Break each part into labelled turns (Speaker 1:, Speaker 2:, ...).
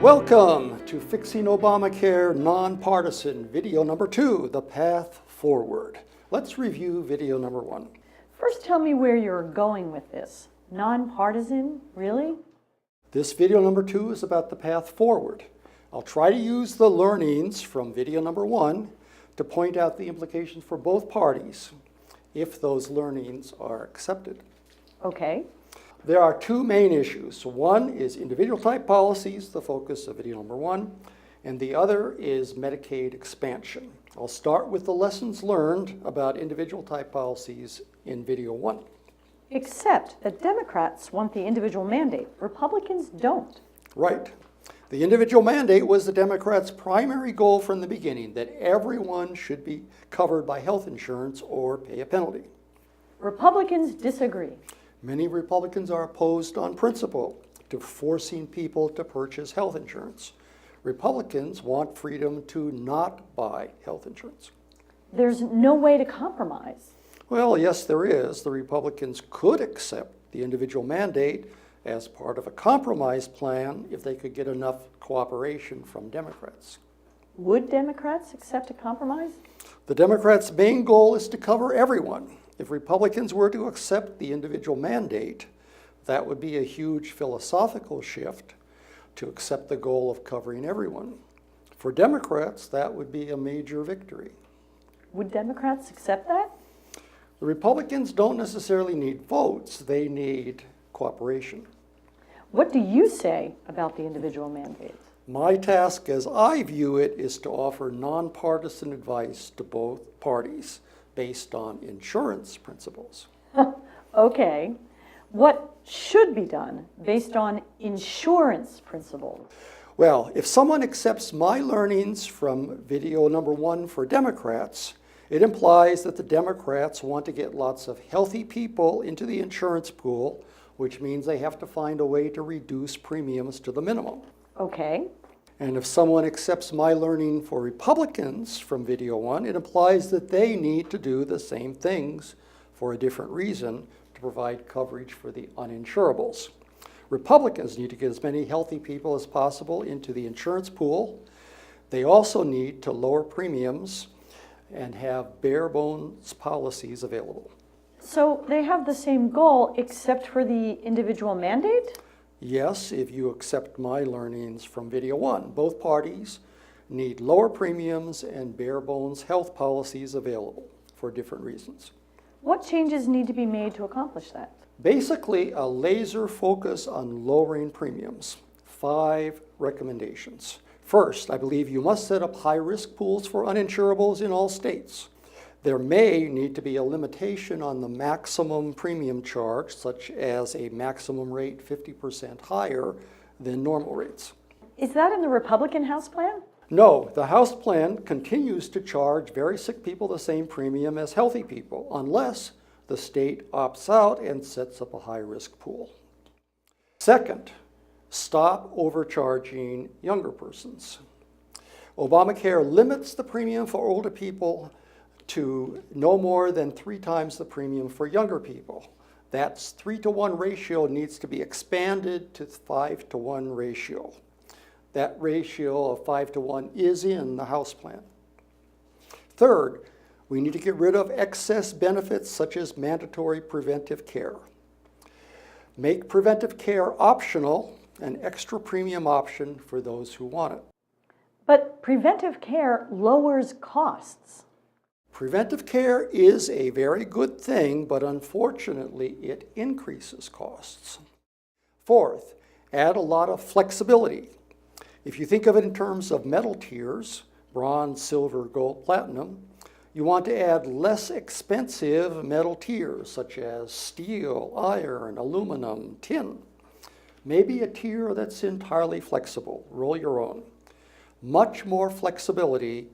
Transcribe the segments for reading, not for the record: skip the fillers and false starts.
Speaker 1: Welcome to Fixing Obamacare Nonpartisan, video number 2, The Path Forward. Let's review video number 1.
Speaker 2: First, tell me where you're going with this. Nonpartisan? Really?
Speaker 1: This video number 2 is about the path forward. I'll try to use the learnings from video number 1 to point out the implications for both parties if those learnings are accepted.
Speaker 2: Okay.
Speaker 1: There are two main issues. One is individual type policies, the focus of video number 1, and the other is Medicaid expansion. I'll start with the lessons learned about individual type policies in video 1.
Speaker 2: Except that Democrats want the individual mandate. Republicans don't.
Speaker 1: Right. The individual mandate was the Democrats' primary goal from the beginning, that everyone should be covered by health insurance or pay a penalty.
Speaker 2: Republicans disagree.
Speaker 1: Many Republicans are opposed on principle to forcing people to purchase health insurance. Republicans want freedom to not buy health insurance.
Speaker 2: There's no way to compromise.
Speaker 1: Well, yes, there is. The Republicans could accept the individual mandate as part of a compromise plan if they could get enough cooperation from Democrats.
Speaker 2: Would Democrats accept a compromise?
Speaker 1: The Democrats' main goal is to cover everyone. If Republicans were to accept the individual mandate, that would be a huge philosophical shift to accept the goal of covering everyone. For Democrats, that would be a major victory.
Speaker 2: Would Democrats accept that?
Speaker 1: The Republicans don't necessarily need votes, they need cooperation.
Speaker 2: What do you say about the individual mandate?
Speaker 1: My task, as I view it, is to offer nonpartisan advice to both parties based on insurance principles.
Speaker 2: Okay. What should be done based on insurance principles?
Speaker 1: Well, if someone accepts my learnings from video number 1 for Democrats, it implies that the Democrats want to get lots of healthy people into the insurance pool, which means they have to find a way to reduce premiums to the minimum.
Speaker 2: Okay.
Speaker 1: And if someone accepts my learning for Republicans from video 1, it implies that they need to do the same things for a different reason to provide coverage for the uninsurables. Republicans need to get as many healthy people as possible into the insurance pool. They also need to lower premiums and have bare bones policies available.
Speaker 2: So they have the same goal except for the individual mandate?
Speaker 1: Yes, if you accept my learnings from video 1. Both parties need lower premiums and bare bones health policies available for different reasons.
Speaker 2: What changes need to be made to accomplish that?
Speaker 1: Basically, a laser focus on lowering premiums. 5 recommendations. First, I believe you must set up high-risk pools for uninsurables in all states. There may need to be a limitation on the maximum premium charge, such as a maximum rate 50% higher than normal rates.
Speaker 2: Is that in the Republican House plan?
Speaker 1: No, the House plan continues to charge very sick people the same premium as healthy people, unless the state opts out and sets up a high-risk pool. Second, stop overcharging younger persons. Obamacare limits the premium for older people to no more than 3 times the premium for younger people. That's 3-to-1 ratio needs to be expanded to 5-to-1 ratio. That ratio of 5-to-1 is in the House plan. Third, we need to get rid of excess benefits such as mandatory preventive care. Make preventive care optional, an extra premium option for those who want it.
Speaker 2: But preventive care lowers costs.
Speaker 1: Preventive care is a very good thing, but unfortunately it increases costs. Fourth, add a lot of flexibility. If you think of it in terms of metal tiers, bronze, silver, gold, platinum, you want to add less expensive metal tiers such as steel, iron, aluminum, tin. Maybe a tier that's entirely flexible, roll your own. Much more flexibility,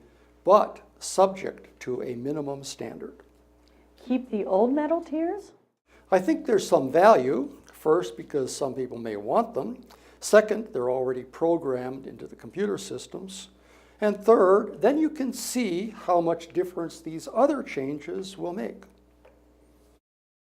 Speaker 1: but subject to a minimum standard.
Speaker 2: Keep the old metal tiers?
Speaker 1: I think there's some value. First, because some people may want them. Second, they're already programmed into the computer systems. And third, then you can see how much difference these other changes will make.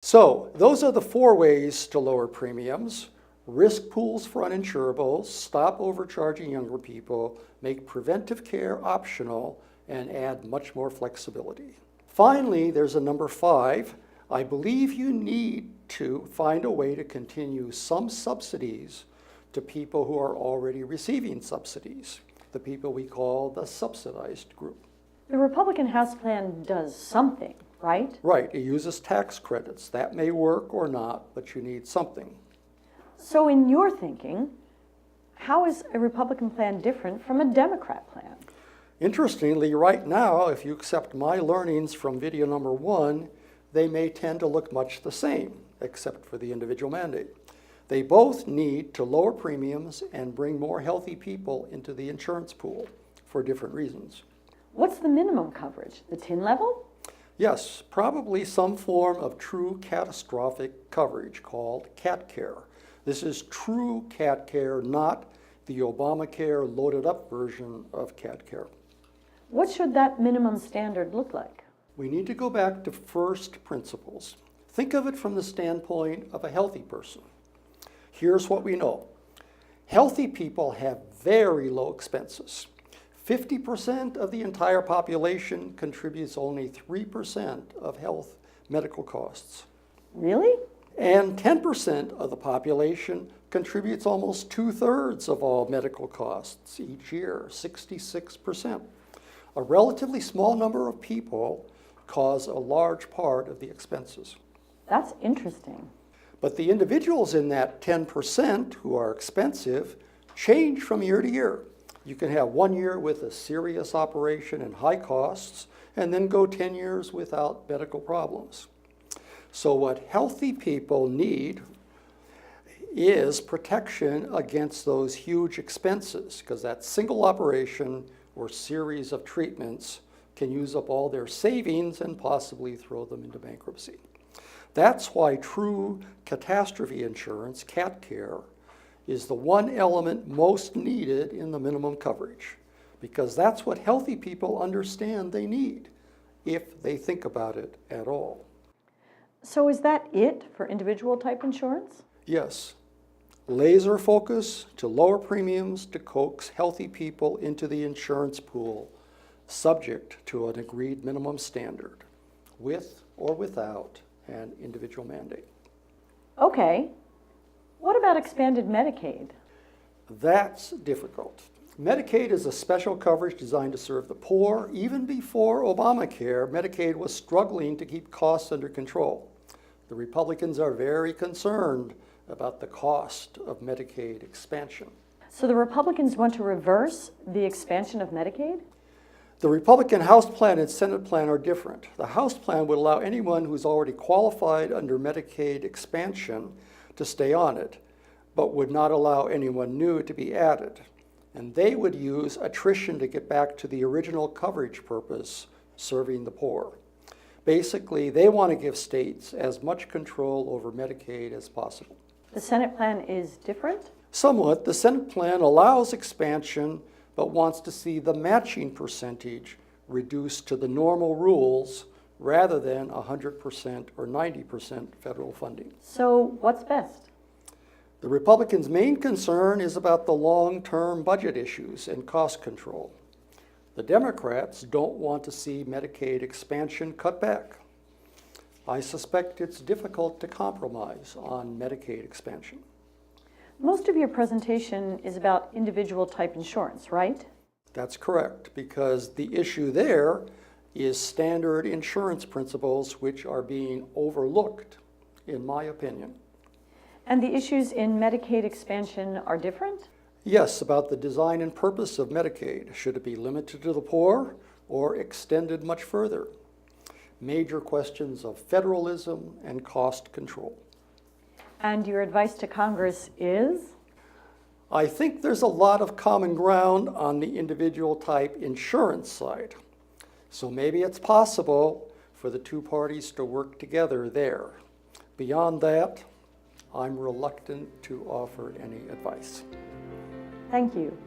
Speaker 1: So those are the 4 ways to lower premiums. risk pools for uninsurables, stop overcharging younger people, make preventive care optional, and add much more flexibility. Finally, there's a number 5. I believe you need to find a way to continue some subsidies to people who are already receiving subsidies, the people we call the subsidized group.
Speaker 2: The Republican House plan does something, right?
Speaker 1: Right, it uses tax credits. That may work or not, but you need something.
Speaker 2: So in your thinking, how is a Republican plan different from a Democrat plan?
Speaker 1: Interestingly, right now, if you accept my learnings from video number 1, they may tend to look much the same, except for the individual mandate. They both need to lower premiums and bring more healthy people into the insurance pool for different reasons.
Speaker 2: What's the minimum coverage? The tin level?
Speaker 1: Yes, probably some form of true catastrophic coverage called cat care. This is true cat care, not the Obamacare loaded up version of cat care.
Speaker 2: What should that minimum standard look like?
Speaker 1: We need to go back to first principles. Think of it from the standpoint of a healthy person. Here's what we know. Healthy people have very low expenses. 50% of the entire population contributes only 3% of health medical costs.
Speaker 2: Really?
Speaker 1: And 10% of the population contributes almost 2/3 of all medical costs each year, 66%. A relatively small number of people cause a large part of the expenses.
Speaker 2: That's interesting.
Speaker 1: But the individuals in that 10% who are expensive change from year to year. You can have 1 year with a serious operation and high costs, and then go 10 years without medical problems. So what healthy people need is protection against those huge expenses, because that single operation or series of treatments can use up all their savings and possibly throw them into bankruptcy. That's why true catastrophe insurance, cat care, is the one element most needed in the minimum coverage, because that's what healthy people understand they need, if they think about it at all.
Speaker 2: So is that it for individual type insurance?
Speaker 1: Yes. Laser focus to lower premiums to coax healthy people into the insurance pool, subject to an agreed minimum standard, with or without an individual mandate.
Speaker 2: Okay. What about expanded Medicaid?
Speaker 1: That's difficult. Medicaid is a special coverage designed to serve the poor. Even before Obamacare, Medicaid was struggling to keep costs under control. The Republicans are very concerned about the cost of Medicaid expansion.
Speaker 2: So the Republicans want to reverse the expansion of Medicaid?
Speaker 1: The Republican House plan and Senate plan are different. The House plan would allow anyone who's already qualified under Medicaid expansion to stay on it, but would not allow anyone new to be added. And they would use attrition to get back to the original coverage purpose, serving the poor. Basically, they want to give states as much control over Medicaid as possible.
Speaker 2: The Senate plan is different?
Speaker 1: Somewhat. The Senate plan allows expansion, but wants to see the matching percentage reduced to the normal rules rather than 100% or 90% federal funding.
Speaker 2: So what's best?
Speaker 1: The Republicans' main concern is about the long-term budget issues and cost control. The Democrats don't want to see Medicaid expansion cut back. I suspect it's difficult to compromise on Medicaid expansion.
Speaker 2: Most of your presentation is about individual type insurance, right?
Speaker 1: That's correct, because the issue there is standard insurance principles which are being overlooked, in my opinion.
Speaker 2: And the issues in Medicaid expansion are different?
Speaker 1: Yes, about the design and purpose of Medicaid. Should it be limited to the poor or extended much further? Major questions of federalism and cost control.
Speaker 2: And your advice to Congress is?
Speaker 1: I think there's a lot of common ground on the individual type insurance side. So maybe it's possible for the two parties to work together there. Beyond that, I'm reluctant to offer any advice.
Speaker 2: Thank you.